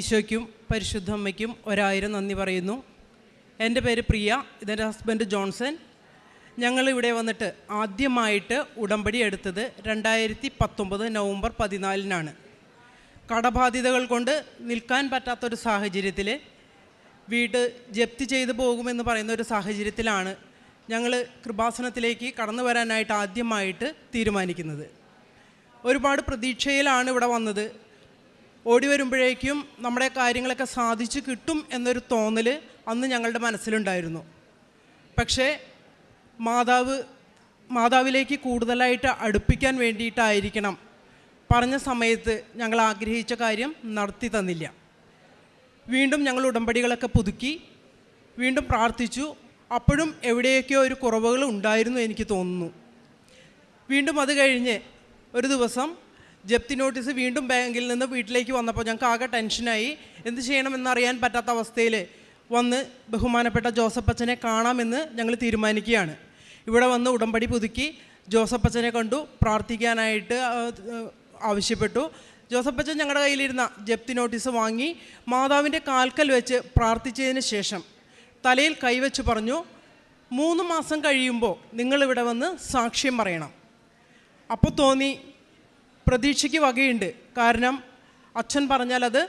ഈശോയ്ക്കും പരിശുദ്ധ അമ്മയ്ക്കും 1000 നന്ദി പറയുന്നു. എൻ്റെ പേര് പ്രിയ, ഇതെൻ്റെ ഹസ്ബൻഡ് ജോൺസൺ. ഞങ്ങളിവിടെ വന്നിട്ട് ആദ്യമായിട്ട് ഉടമ്പടി എടുത്തത് 2019 നവംബർ 14 കടബാധ്യതകൾ കൊണ്ട് നിൽക്കാൻ പറ്റാത്തൊരു സാഹചര്യത്തിൽ വീട് ജപ്തി ചെയ്തു പോകുമെന്ന് പറയുന്ന ഒരു സാഹചര്യത്തിലാണ് ഞങ്ങൾ കൃപാസനത്തിലേക്ക് കടന്നു വരാനായിട്ട് ആദ്യമായിട്ട് തീരുമാനിക്കുന്നത്. ഒരുപാട് പ്രതീക്ഷയിലാണ് ഇവിടെ വന്നത്. ഓടി വരുമ്പോഴേക്കും നമ്മുടെ കാര്യങ്ങളൊക്കെ സാധിച്ചു കിട്ടും എന്നൊരു അന്ന് ഞങ്ങളുടെ മനസ്സിലുണ്ടായിരുന്നു. പക്ഷേ മാതാവിലേക്ക് കൂടുതലായിട്ട് അടുപ്പിക്കാൻ വേണ്ടിയിട്ടായിരിക്കണം പറഞ്ഞ സമയത്ത് ഞങ്ങൾ ആഗ്രഹിച്ച കാര്യം നടത്തി തന്നില്ല. വീണ്ടും ഞങ്ങൾ ഉടമ്പടികളൊക്കെ പുതുക്കി, വീണ്ടും പ്രാർത്ഥിച്ചു. അപ്പോഴും എവിടെയൊക്കെയോ ഒരു കുറവുകൾ ഉണ്ടായിരുന്നു എനിക്ക് തോന്നുന്നു. വീണ്ടും അത് കഴിഞ്ഞ് ഒരു ദിവസം ജപ്തി നോട്ടീസ് വീണ്ടും ബാങ്കിൽ നിന്ന് വീട്ടിലേക്ക് വന്നപ്പോൾ ഞങ്ങൾക്ക് ആകെ ടെൻഷനായി. എന്ത് ചെയ്യണമെന്നറിയാൻ പറ്റാത്ത അവസ്ഥയിൽ വന്ന് ബഹുമാനപ്പെട്ട ജോസഫ് അച്ഛനെ കാണാമെന്ന് ഞങ്ങൾ തീരുമാനിക്കുകയാണ്. ഇവിടെ വന്ന് ഉടമ്പടി പുതുക്കി ജോസഫ് അച്ഛനെ കണ്ടു, പ്രാർത്ഥിക്കാനായിട്ട് ആവശ്യപ്പെട്ടു. ജോസഫ് അച്ഛൻ ഞങ്ങളുടെ കയ്യിലിരുന്ന ജപ്തി നോട്ടീസ് വാങ്ങി മാതാവിൻ്റെ കാൽക്കൽ വെച്ച് പ്രാർത്ഥിച്ചതിന് ശേഷം തലയിൽ കൈവച്ച് പറഞ്ഞു, 3 മാസം കഴിയുമ്പോൾ നിങ്ങളിവിടെ വന്ന് സാക്ഷ്യം പറയണം. അപ്പോൾ തോന്നി പ്രതീക്ഷയ്ക്ക് വകയുണ്ട്. കാരണം അച്ഛൻ പറഞ്ഞാൽ അത്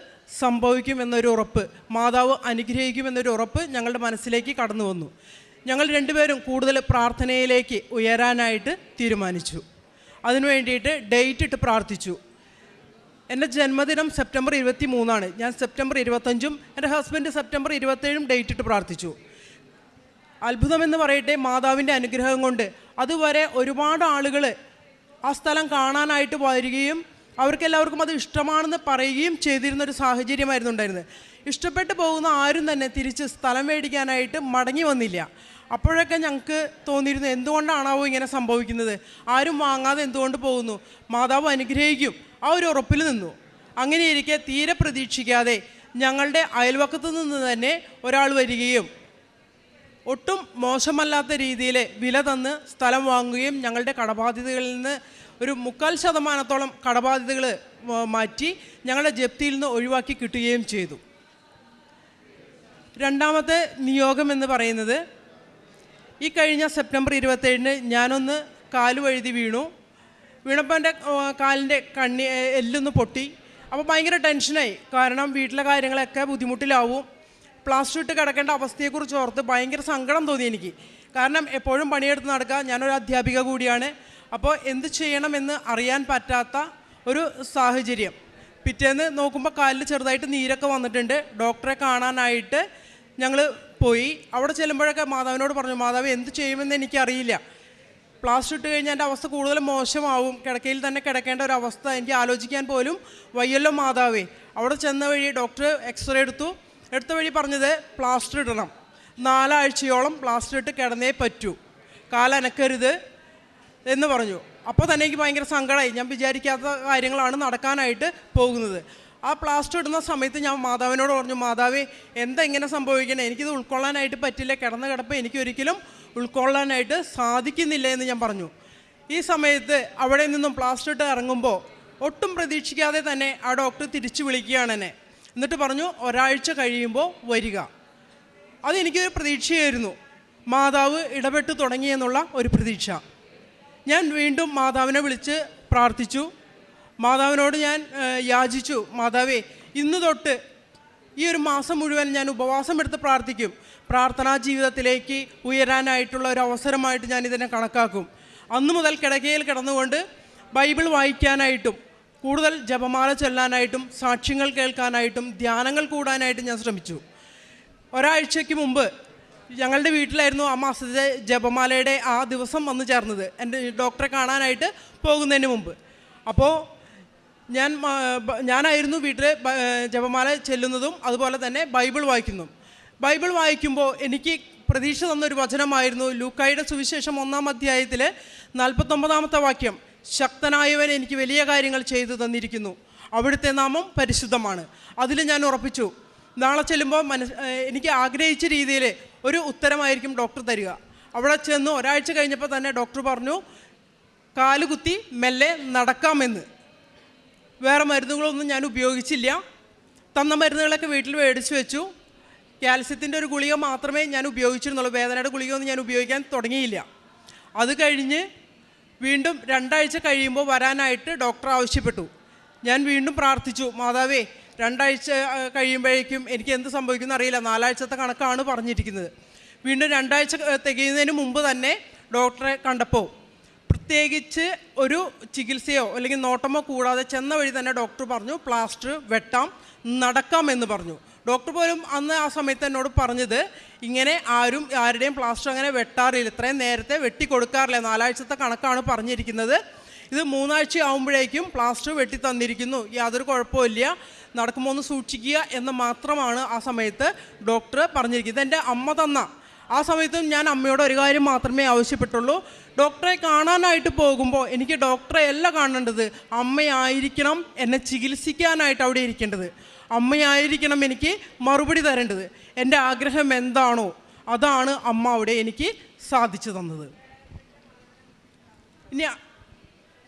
സംഭവിക്കുമെന്നൊരു ഉറപ്പ്, മാതാവ് അനുഗ്രഹിക്കുമെന്നൊരു ഉറപ്പ് ഞങ്ങളുടെ മനസ്സിലേക്ക് കടന്നു വന്നു. ഞങ്ങൾ രണ്ടുപേരും കൂടുതൽ പ്രാർത്ഥനയിലേക്ക് ഉയരാനായിട്ട് തീരുമാനിച്ചു. അതിനു വേണ്ടിയിട്ട് ഡേറ്റ് ഇട്ട് പ്രാർത്ഥിച്ചു. എൻ്റെ ജന്മദിനം സെപ്റ്റംബർ 23. ഞാൻ സെപ്റ്റംബർ 25, എൻ്റെ ഹസ്ബൻഡ് സെപ്റ്റംബർ 27 ഡേറ്റ് ഇട്ട് പ്രാർത്ഥിച്ചു. അത്ഭുതമെന്ന് പറയട്ടെ, മാതാവിൻ്റെ അനുഗ്രഹം കൊണ്ട് അതുവരെ ഒരുപാട് ആളുകൾ ആ സ്ഥലം കാണാനായിട്ട് വരികയും അവർക്കെല്ലാവർക്കും അത് ഇഷ്ടമാണെന്ന് പറയുകയും ചെയ്തിരുന്നൊരു സാഹചര്യമായിരുന്നു ഉണ്ടായിരുന്നത്. ഇഷ്ടപ്പെട്ടു പോകുന്ന ആരും തന്നെ തിരിച്ച് സ്ഥലം മേടിക്കാനായിട്ട് മടങ്ങി വന്നില്ല. അപ്പോഴൊക്കെ ഞങ്ങൾക്ക് തോന്നിയിരുന്നു, എന്തുകൊണ്ടാണാവോ ഇങ്ങനെ സംഭവിക്കുന്നത്, ആരും വാങ്ങാതെ എന്തുകൊണ്ട് പോകുന്നു, മാതാവ് അനുഗ്രഹിക്കും, ആ ഒരു ഉറപ്പിൽ നിന്നു. അങ്ങനെയിരിക്കെ തീരെ പ്രതീക്ഷിക്കാതെ ഞങ്ങളുടെ അയൽവക്കത്തു നിന്ന് തന്നെ ഒരാൾ വരികയും ഒട്ടും മോശമല്ലാത്ത രീതിയിൽ വില തന്ന് സ്ഥലം വാങ്ങുകയും ഞങ്ങളുടെ കടബാധ്യതകളിൽ നിന്ന് ഒരു 3/4% കടബാധ്യതകൾ മാറ്റി ഞങ്ങളുടെ ജപ്തിയിൽ നിന്ന് ഒഴിവാക്കി കിട്ടുകയും ചെയ്തു. രണ്ടാമത്തെ നിയോഗം എന്ന് പറയുന്നത്, ഈ കഴിഞ്ഞ സെപ്റ്റംബർ 27 ഞാനൊന്ന് കാലുവഴുതി വീണപ്പോൾ എൻ്റെ കാലിൻ്റെ എല്ലൊന്ന് പൊട്ടി. അപ്പോൾ ഭയങ്കര ടെൻഷനായി. കാരണം വീട്ടിലെ കാര്യങ്ങളൊക്കെ ബുദ്ധിമുട്ടിലാവും. പ്ലാസ്റ്റർ ഇട്ട് കിടക്കേണ്ട അവസ്ഥയെക്കുറിച്ച് ഓർത്ത് ഭയങ്കര സങ്കടം തോന്നി എനിക്ക്. കാരണം എപ്പോഴും പണിയെടുത്ത് നടക്കുക, ഞാനൊരു അധ്യാപിക കൂടിയാണ്. അപ്പോൾ എന്ത് ചെയ്യണമെന്ന് അറിയാൻ പറ്റാത്ത ഒരു സാഹചര്യം. പിറ്റേന്ന് നോക്കുമ്പോൾ കാലിൽ ചെറുതായിട്ട് നീരൊക്കെ വന്നിട്ടുണ്ട്. ഡോക്ടറെ കാണാനായിട്ട് ഞങ്ങൾ പോയി. അവിടെ ചെല്ലുമ്പോഴൊക്കെ മാതാവിനോട് പറഞ്ഞു, മാതാവ് എന്ത് ചെയ്യുമെന്ന് എനിക്കറിയില്ല, പ്ലാസ്റ്റർ ഇട്ട് കഴിഞ്ഞാൽ എൻ്റെ അവസ്ഥ കൂടുതൽ മോശമാവും, കിടക്കയിൽ തന്നെ കിടക്കേണ്ട ഒരു അവസ്ഥ എനിക്ക് ആലോചിക്കാൻ പോലും വയ്യല്ലോ മാതാവേ. അവിടെ ചെന്ന വഴി ഡോക്ടർ എക്സ്റേ എടുത്ത വഴി പറഞ്ഞത് പ്ലാസ്റ്റർ ഇടണം, 4 ആഴ്ചയോളം പ്ലാസ്റ്റർ ഇട്ട് കിടന്നേ പറ്റൂ, കാലനക്കരുത് എന്ന് പറഞ്ഞു. അപ്പോൾ തന്നെ എനിക്ക് ഭയങ്കര സങ്കടമായി. ഞാൻ വിചാരിക്കാത്ത കാര്യങ്ങളാണ് നടക്കാനായിട്ട് പോകുന്നത്. ആ പ്ലാസ്റ്റർ ഇടുന്ന സമയത്ത് ഞാൻ മാതാവിനോട് പറഞ്ഞു, മാതാവേ എന്താ ഇങ്ങനെ സംഭവിക്കണേ, എനിക്കിത് ഉൾക്കൊള്ളാനായിട്ട് പറ്റില്ല, കിടന്ന കിടപ്പ് എനിക്കൊരിക്കലും ഉൾക്കൊള്ളാനായിട്ട് സാധിക്കുന്നില്ല എന്ന് ഞാൻ പറഞ്ഞു. ഈ സമയത്ത് അവിടെ നിന്നും പ്ലാസ്റ്റർ ഇട്ട് ഇറങ്ങുമ്പോൾ ഒട്ടും പ്രതീക്ഷിക്കാതെ തന്നെ ആ ഡോക്ടർ തിരിച്ചു വിളിക്കുകയാണ് എന്നെ. എന്നിട്ട് പറഞ്ഞു, 1 ആഴ്ച കഴിയുമ്പോൾ വരിക. അതെനിക്കൊരു പ്രതീക്ഷയായിരുന്നു, മാതാവ് ഇടപെട്ട് തുടങ്ങിയെന്നുള്ള ഒരു പ്രതീക്ഷ. ഞാൻ വീണ്ടും മാതാവിനെ വിളിച്ച് പ്രാർത്ഥിച്ചു. മാതാവിനോട് ഞാൻ യാചിച്ചു, മാതാവേ ഇന്ന് തൊട്ട് ഈ ഒരു മാസം മുഴുവൻ ഞാൻ ഉപവാസം എടുത്ത് പ്രാർത്ഥിക്കും, പ്രാർത്ഥനാ ജീവിതത്തിലേക്ക് ഉയരാനായിട്ടുള്ള ഒരു അവസരമായിട്ട് ഞാൻ ഇതിനെ കണക്കാക്കും. അന്നു മുതൽ കിടക്കയിൽ കിടന്നുകൊണ്ട് ബൈബിൾ വായിക്കാനായിട്ടും കൂടുതൽ ജപമാല ചൊല്ലാനായിട്ടും സാക്ഷ്യങ്ങൾ കേൾക്കാനായിട്ടും ധ്യാനങ്ങൾ കൂടാനായിട്ടും ഞാൻ ശ്രമിച്ചു. 1 ആഴ്ചയ്ക്ക് മുമ്പ് ഞങ്ങളുടെ വീട്ടിലായിരുന്നു ആ മാസത്തെ ജപമാലയുടെ ആ ദിവസം വന്നു ചേർന്നത്, എൻ്റെ ഡോക്ടറെ കാണാനായിട്ട് പോകുന്നതിന് മുമ്പ്. അപ്പോൾ ഞാനായിരുന്നു വീട്ടിൽ ജപമാല ചെല്ലുന്നതും അതുപോലെ തന്നെ ബൈബിൾ വായിക്കുന്നതും. ബൈബിൾ വായിക്കുമ്പോൾ എനിക്ക് പ്രതീക്ഷ തന്നൊരു വചനമായിരുന്നു ലൂക്കായുടെ സുവിശേഷം 1-ാം അധ്യായത്തിൽ 49-ാമത്തെ വാക്യം, ശക്തനായവൻ എനിക്ക് വലിയ കാര്യങ്ങൾ ചെയ്തു തന്നിരിക്കുന്നു, അവിടുത്തെ നാമം പരിശുദ്ധമാണ്. അതിൽ ഞാൻ ഉറപ്പിച്ചു, നാളെ ചെല്ലുമ്പോൾ എനിക്ക് ആഗ്രഹിച്ച രീതിയിൽ ഒരു ഉത്തരമായിരിക്കും ഡോക്ടർ തരിക. അവിടെ ചെന്ന് 1 ആഴ്ച കഴിഞ്ഞപ്പോൾ തന്നെ ഡോക്ടർ പറഞ്ഞു, കാലുകുത്തി മെല്ലെ നടക്കാമെന്ന്. വേറെ മരുന്നുകളൊന്നും ഞാൻ ഉപയോഗിച്ചില്ല. തന്ന മരുന്നുകളൊക്കെ വീട്ടിൽ മേടിച്ച് വെച്ചു. കാൽസ്യത്തിൻ്റെ ഒരു ഗുളിക മാത്രമേ ഞാൻ ഉപയോഗിച്ചിരുന്നുള്ളൂ. വേദനയുടെ ഗുളികയൊന്നും ഞാൻ ഉപയോഗിക്കാൻ തുടങ്ങിയില്ല. അത് കഴിഞ്ഞ് വീണ്ടും 2 ആഴ്ച കഴിയുമ്പോൾ വരാനായിട്ട് ഡോക്ടർ ആവശ്യപ്പെട്ടു. ഞാൻ വീണ്ടും പ്രാർത്ഥിച്ചു, മാതാവേ 2 ആഴ്ച കഴിയുമ്പോഴേക്കും എനിക്ക് എന്ത് സംഭവിക്കുമെന്ന് അറിയില്ല, 4 ആഴ്ചത്തെ കണക്കാണ് പറഞ്ഞിരിക്കുന്നത്. വീണ്ടും 2 ആഴ്ച തികയുന്നതിന് മുമ്പ് തന്നെ ഡോക്ടറെ കണ്ടപ്പോൾ പ്രത്യേകിച്ച് ഒരു ചികിത്സയോ അല്ലെങ്കിൽ നോട്ടമോ കൂടാതെ ചെന്ന വഴി തന്നെ ഡോക്ടർ പറഞ്ഞു പ്ലാസ്റ്റർ വെട്ടാം, നടക്കാം എന്ന് പറഞ്ഞു. ഡോക്ടർ പോലും അന്ന് ആ സമയത്ത് എന്നോട് പറഞ്ഞത്, ഇങ്ങനെ ആരുടെയും പ്ലാസ്റ്റർ അങ്ങനെ വെട്ടാറില്ല, ഇത്രയും നേരത്തെ വെട്ടിക്കൊടുക്കാറില്ല, 4 ആഴ്ചത്തെ കണക്കാണ് പറഞ്ഞിരിക്കുന്നത്. ഇത് 3 ആഴ്ച ആകുമ്പോഴേക്കും പ്ലാസ്റ്റർ വെട്ടി തന്നിരിക്കുന്നു, യാതൊരു കുഴപ്പമില്ല, നടക്കുമ്പോൾ ഒന്ന് സൂക്ഷിക്കുക എന്ന് മാത്രമാണ് ആ സമയത്ത് ഡോക്ടർ പറഞ്ഞിരിക്കുന്നത്. എൻ്റെ അമ്മ തന്ന ആ സമയത്തും ഞാൻ അമ്മയോട് ഒരു കാര്യം മാത്രമേ ആവശ്യപ്പെട്ടുള്ളൂ, ഡോക്ടറെ കാണാനായിട്ട് പോകുമ്പോൾ എനിക്ക് ഡോക്ടറെ അല്ല കാണേണ്ടത്, അമ്മയായിരിക്കണം എന്നെ ചികിത്സിക്കാനായിട്ട് അവിടെ ഇരിക്കേണ്ടത്, അമ്മയായിരിക്കണം എനിക്ക് മറുപടി തരേണ്ടത്. എൻ്റെ ആഗ്രഹം എന്താണോ അതാണ് അമ്മ അവിടെ എനിക്ക് സാധിച്ചു തന്നത്. ഇനി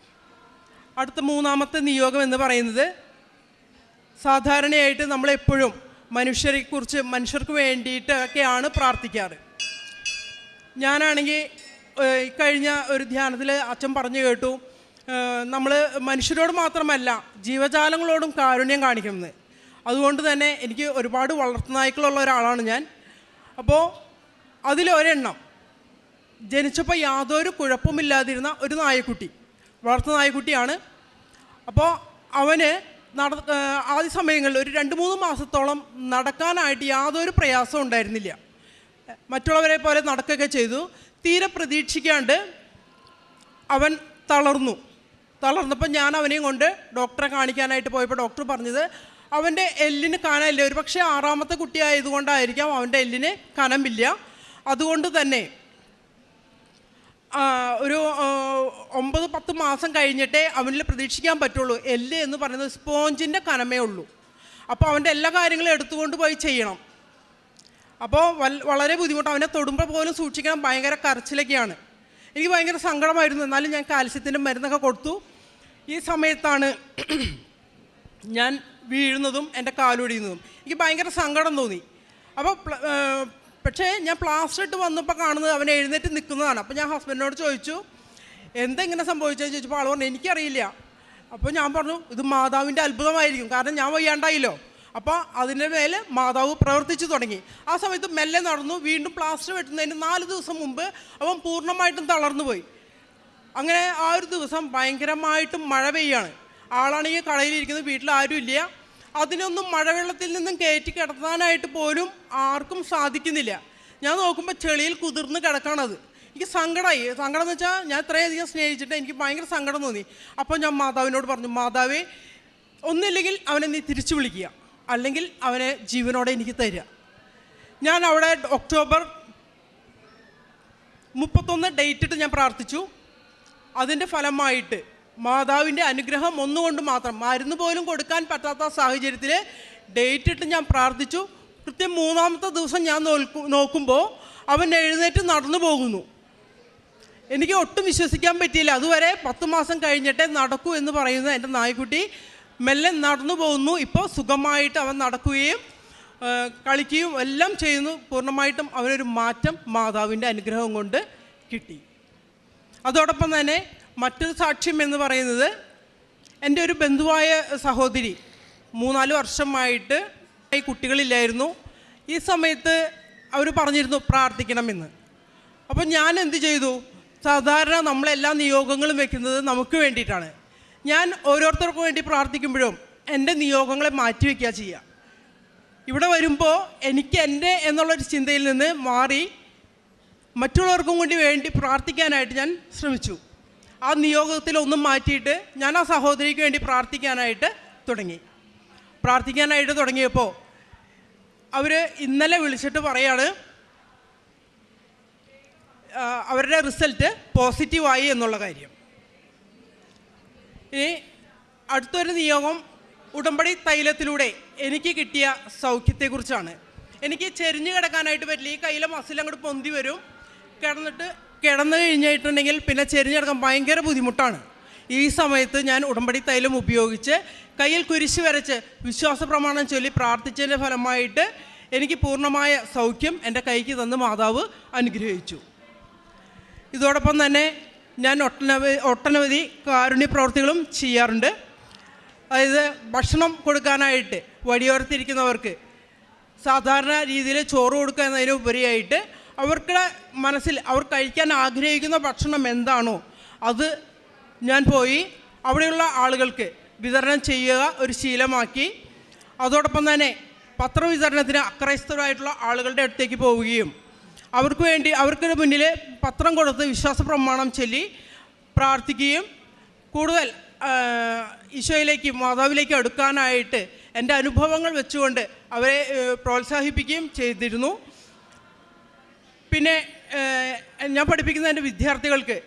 അടുത്ത 3ാമത്തെ നിയോഗം എന്ന് പറയുന്നത്, സാധാരണയായിട്ട് നമ്മളെപ്പോഴും മനുഷ്യർക്ക് വേണ്ടിയിട്ടൊക്കെയാണ് പ്രാർത്ഥിക്കാറ്. ഞാനാണെങ്കിൽ കഴിഞ്ഞ ഒരു ധ്യാനത്തിൽ അച്ഛൻ പറഞ്ഞു കേട്ടു, നമ്മൾ മനുഷ്യരോട് മാത്രമല്ല ജീവജാലങ്ങളോടും കാരുണ്യം കാണിക്കുന്നത്. അതുകൊണ്ട് തന്നെ എനിക്ക് ഒരുപാട് വളർത്തുനായ്ക്കളുള്ള ഒരാളാണ് ഞാൻ. അപ്പോൾ അതിലൊരെണ്ണം ജനിച്ചപ്പോൾ യാതൊരു കുഴപ്പമില്ലാതിരുന്ന ഒരു നായക്കുട്ടി, വളർത്തു നായക്കുട്ടിയാണ്. അപ്പോൾ അവന് ആദ്യ സമയങ്ങളിൽ ഒരു 2-3 മാസത്തോളം നടക്കാനായിട്ട് യാതൊരു പ്രയാസവും ഉണ്ടായിരുന്നില്ല. മറ്റുള്ളവരെ പോലെ നടക്കുകയൊക്കെ ചെയ്തു. തീരെ പ്രതീക്ഷിക്കാണ്ട് അവൻ തളർന്നപ്പോൾ ഞാൻ അവനെയും കൊണ്ട് ഡോക്ടറെ കാണിക്കാനായിട്ട് പോയപ്പോൾ ഡോക്ടർ പറഞ്ഞത്, അവൻ്റെ എല്ലിന് കനമില്ല, ഒരു പക്ഷേ 6ാമത്തെ കുട്ടിയായതുകൊണ്ടായിരിക്കാം അവൻ്റെ എല്ലിന് കനമില്ല, അതുകൊണ്ട് തന്നെ ഒരു 9-10 മാസം കഴിഞ്ഞിട്ടേ അവനിൽ പ്രതീക്ഷിക്കാൻ പറ്റുള്ളൂ. എല്ല് എന്ന് പറയുന്നത് സ്പോഞ്ചിൻ്റെ കനമേ ഉള്ളൂ. അപ്പോൾ അവൻ്റെ എല്ലാ കാര്യങ്ങളും എടുത്തുകൊണ്ട് പോയി ചെയ്യണം. അപ്പോൾ വളരെ ബുദ്ധിമുട്ട്, അവനെ തൊടുമ്പോൾ പോലും സൂക്ഷിക്കണം, ഭയങ്കര കരച്ചിലൊക്കെയാണ്. എനിക്ക് ഭയങ്കര സങ്കടമായിരുന്നു. എന്നാലും ഞാൻ കാൽസ്യത്തിൻ്റെ മരുന്നൊക്കെ കൊടുത്തു. ഈ സമയത്താണ് ഞാൻ വീഴുന്നതും എൻ്റെ കാലൊടിയുന്നതും. എനിക്ക് ഭയങ്കര സങ്കടം തോന്നി. അപ്പോൾ പക്ഷേ ഞാൻ പ്ലാസ്റ്റർ ഇട്ട് വന്നപ്പോൾ കാണുന്നത് അവൻ എഴുന്നേറ്റ് നിൽക്കുന്നതാണ്. അപ്പോൾ ഞാൻ ഹസ്ബൻഡിനോട് ചോദിച്ചു, എന്തെങ്ങനെ സംഭവിച്ചതെന്ന് ചോദിച്ചപ്പോൾ ആൾ പറഞ്ഞു എനിക്കറിയില്ല. അപ്പോൾ ഞാൻ പറഞ്ഞു, ഇത് മാതാവിൻ്റെ അത്ഭുതമായിരിക്കും, കാരണം ഞാൻ വയ്യാണ്ടായില്ലോ. അപ്പോൾ അതിൻ്റെ മേലെ മാതാവ് പ്രവർത്തിച്ചു തുടങ്ങി. ആ സമയത്ത് മെല്ലെ നടന്നു. വീണ്ടും പ്ലാസ്റ്റർ വെട്ടുന്നതിന് 4 ദിവസം മുമ്പ് അവൻ പൂർണ്ണമായിട്ടും തളർന്നു പോയി. അങ്ങനെ ആ ഒരു ദിവസം ഭയങ്കരമായിട്ടും മഴ പെയ്യാണ്. ആളാണെങ്കിൽ കടയിലിരിക്കുന്നത്, വീട്ടിൽ ആരുമില്ല. അതിനൊന്നും മഴവെള്ളത്തിൽ നിന്നും കയറ്റി കിടത്താനായിട്ട് പോലും ആർക്കും സാധിക്കുന്നില്ല. ഞാൻ നോക്കുമ്പോൾ ചെളിയിൽ കുതിർന്ന് കിടക്കണത്. എനിക്ക് സങ്കടമായി. സങ്കടം എന്ന് വെച്ചാൽ ഞാൻ ഇത്രയധികം സ്നേഹിച്ചിട്ട് എനിക്ക് ഭയങ്കര സങ്കടം തോന്നി. അപ്പോൾ ഞാൻ മാതാവിനോട് പറഞ്ഞു, മാതാവേ, ഒന്നില്ലെങ്കിൽ അവനെ നീ തിരിച്ചു വിളിക്കുക, അല്ലെങ്കിൽ അവനെ ജീവനോടെ എനിക്ക് തരിക. ഞാൻ അവിടെ ഒക്ടോബർ 31 ഡേറ്റ് ഇട്ട് ഞാൻ പ്രാർത്ഥിച്ചു. അതിൻ്റെ ഫലമായിട്ട് മാതാവിൻ്റെ അനുഗ്രഹം ഒന്നുകൊണ്ട് മാത്രം, മരുന്ന് പോലും കൊടുക്കാൻ പറ്റാത്ത സാഹചര്യത്തിൽ ഡേറ്റ് ഇട്ട് ഞാൻ പ്രാർത്ഥിച്ചു. കൃത്യം 3ാമത്തെ ദിവസം ഞാൻ നോക്കുമ്പോൾ അവൻ എഴുന്നേറ്റ് നടന്നു പോകുന്നു. എനിക്ക് ഒട്ടും വിശ്വസിക്കാൻ പറ്റിയില്ല. അതുവരെ 10 മാസം കഴിഞ്ഞിട്ടേ നടക്കൂ എന്ന് പറയുന്ന എൻ്റെ നായ്ക്കുട്ടി മെല്ലെ നടന്നു പോകുന്നു. ഇപ്പോൾ സുഖമായിട്ട് അവൻ നടക്കുകയും കളിക്കുകയും എല്ലാം ചെയ്യുന്നു. പൂർണ്ണമായിട്ടും അവനൊരു മാറ്റം മാതാവിൻ്റെ അനുഗ്രഹം കൊണ്ട് കിട്ടി. അതോടൊപ്പം തന്നെ മറ്റൊരു സാക്ഷ്യം എന്ന് പറയുന്നത്, എൻ്റെ ഒരു ബന്ധുവായ സഹോദരി 3-4 വർഷമായിട്ട് ഈ കുട്ടികളില്ലായിരുന്നു. ഈ സമയത്ത് അവർ പറഞ്ഞിരുന്നു പ്രാർത്ഥിക്കണമെന്ന്. അപ്പോൾ ഞാൻ എന്ത് ചെയ്തു, സാധാരണ നമ്മളെല്ലാ നിയോഗങ്ങളും വെക്കുന്നത് നമുക്ക് വേണ്ടിയിട്ടാണ്. ഞാൻ ഓരോരുത്തർക്കും വേണ്ടി പ്രാർത്ഥിക്കുമ്പോഴും എൻ്റെ നിയോഗങ്ങളെ മാറ്റിവെക്കുക ചെയ്യുക. ഇവിടെ വരുമ്പോൾ എനിക്ക് എൻ്റെ എന്നുള്ളൊരു ചിന്തയിൽ നിന്ന് മാറി മറ്റുള്ളവർക്കും കൂടി വേണ്ടി പ്രാർത്ഥിക്കാനായിട്ട് ഞാൻ ശ്രമിച്ചു. ആ നിയോഗത്തിലൊന്നും മാറ്റിയിട്ട് ഞാൻ ആ സഹോദരിക്ക് വേണ്ടി പ്രാർത്ഥിക്കാനായിട്ട് തുടങ്ങിയപ്പോൾ അവർ ഇന്നലെ വിളിച്ചിട്ട് പറയാണ് അവരുടെ റിസൾട്ട് പോസിറ്റീവായി എന്നുള്ള കാര്യം. ഇനി അടുത്തൊരു നിയോഗം ഉടമ്പടി തൈലത്തിലൂടെ എനിക്ക് കിട്ടിയ സൗഖ്യത്തെക്കുറിച്ചാണ്. എനിക്ക് ചെരിഞ്ഞ് കിടക്കാനായിട്ട് പറ്റില്ല. ഈ കയ്യിലെ മസിൽ അങ്ങോട്ട് പൊന്തി വരും. കിടന്നു കഴിഞ്ഞിട്ടുണ്ടെങ്കിൽ പിന്നെ ചെരിഞ്ഞ് കിടക്കാൻ ഭയങ്കര ബുദ്ധിമുട്ടാണ്. ഈ സമയത്ത് ഞാൻ ഉടമ്പടി തൈലം ഉപയോഗിച്ച് കയ്യിൽ കുരിശ് വരച്ച് വിശ്വാസ പ്രമാണം ചൊല്ലി പ്രാർത്ഥിച്ചതിൻ്റെ ഫലമായിട്ട് എനിക്ക് പൂർണ്ണമായ സൗഖ്യം എൻ്റെ കൈക്ക് തന്ന് മാതാവ് അനുഗ്രഹിച്ചു. ഇതോടൊപ്പം തന്നെ ഞാൻ ഒട്ടനവധി കാരുണ്യ പ്രവർത്തികളും ചെയ്യാറുണ്ട്. അതായത് ഭക്ഷണം കൊടുക്കാനായിട്ട് വഴിയോരത്തിരിക്കുന്നവർക്ക് സാധാരണ രീതിയിൽ ചോറ് കൊടുക്കുക എന്നതിനുപരിയായിട്ട് അവർക്ക് മനസ്സിൽ അവർ കഴിക്കാൻ ആഗ്രഹിക്കുന്ന ഭക്ഷണം എന്താണോ അത് ഞാൻ പോയി അവിടെയുള്ള ആളുകൾക്ക് വിതരണം ചെയ്യുക ഒരു ശീലമാക്കി. അതോടൊപ്പം തന്നെ പത്രവിതരണത്തിന് അക്രൈസ്തവരായിട്ടുള്ള ആളുകളുടെ അടുത്തേക്ക് പോവുകയും അവർക്ക് മുന്നിൽ പത്രം കൊടുത്ത് വിശ്വാസ പ്രമാണം ചൊല്ലി പ്രാർത്ഥിക്കുകയും കൂടുതൽ ഈശോയിലേക്ക് മാതാവിലേക്ക് അടുക്കാനായിട്ട് എൻ്റെ അനുഭവങ്ങൾ വെച്ചുകൊണ്ട് അവരെ പ്രോത്സാഹിപ്പിക്കുകയും ചെയ്തിരുന്നു. പിന്നെ ഞാൻ പഠിപ്പിക്കുന്ന എൻ്റെ വിദ്യാർത്ഥികൾക്ക്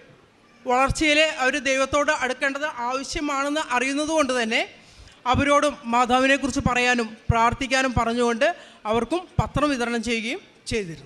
വളർച്ചയിൽ അവർ ദൈവത്തോട് അടുക്കേണ്ടത് ആവശ്യമാണെന്ന് അറിയുന്നത് കൊണ്ട് തന്നെ അവരോടും മാതാവിനെക്കുറിച്ച് പറയാനും പ്രാർത്ഥിക്കാനും പറഞ്ഞുകൊണ്ട് അവർക്കും പത്രം വിതരണം ചെയ്യുകയും ചെയ്തിരുന്നു.